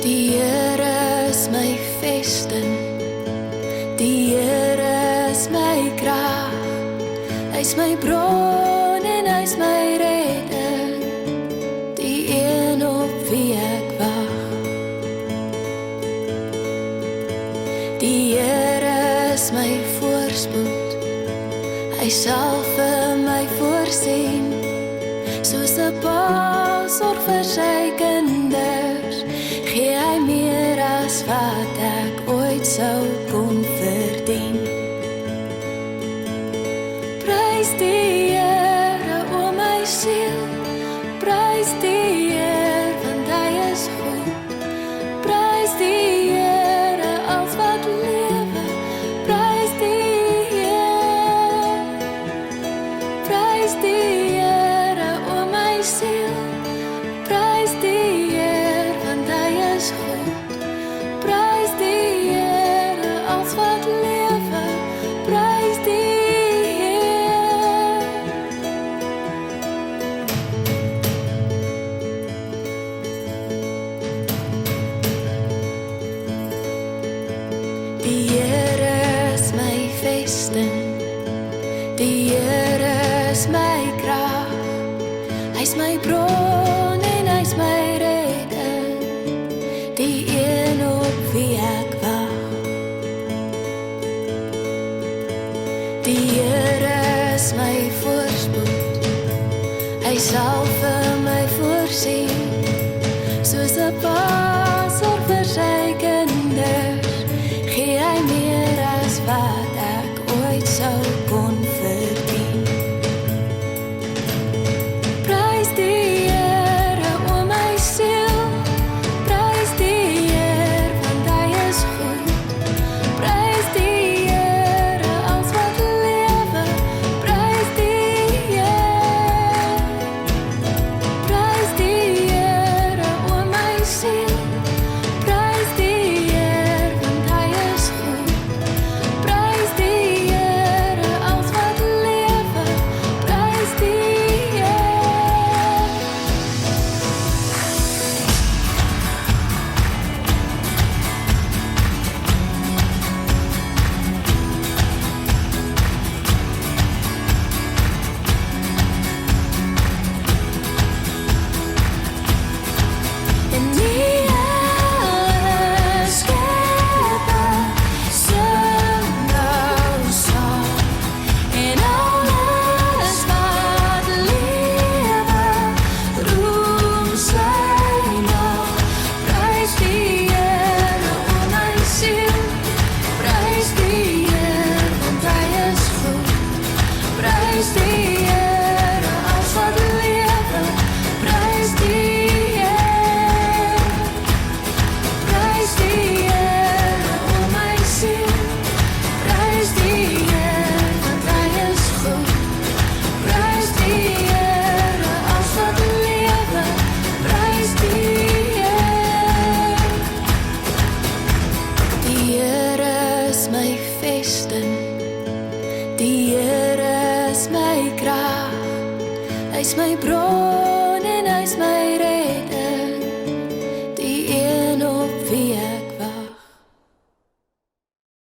Die Here is my vesting, die Here is my krag. Hy is my bron en hy is my redder, die een op wie ek wag. Die Here is my voorspoed, hy sal vir my voorsien, soos 'n pa sorg vir sy kinders, gee hy meer as wat ek ooit sou kon verdien. Prys die Here, o my siel, prys die Here, want hy is goed. Prys die Here, als wat lewe, prys die Here. Prys die Here, o my siel, prys die Here, want hy is goed. Prys die Here, als wat lewe, prys die Here. Die Here is my vesting, die Here is my krag. Hy is my bron en hy is my redder, die een op wie ek wag. Die Here is my voorspoed, hy sal vir my voorsien, soos 'n pa sorg vir sy kinders, gee hy meer as wat ek ooit sou kon verdien. Prys die Here, o my siel, prys die Here, want hy is goed. Prys die Here, als wat lewe, prys die Here. Prys die Here, o my siel, prys die Here, want hy is goed. Prys die Here, als wat lewe, prys die Here. En nie alle skepping sing nou saam, en alles wat lewe roem sy naam. Prys die Here, o my siel, prys die Here, want hy is goed. Prys die Here, als wat lewe, prys die Here. Prys die Here, o my siel, prys die Here, want hy is goed. Prys die Here, als wat lewe, prys die Here. Die Here is my vesting, die Here is my krag. Hy is my bron en hy is my redder,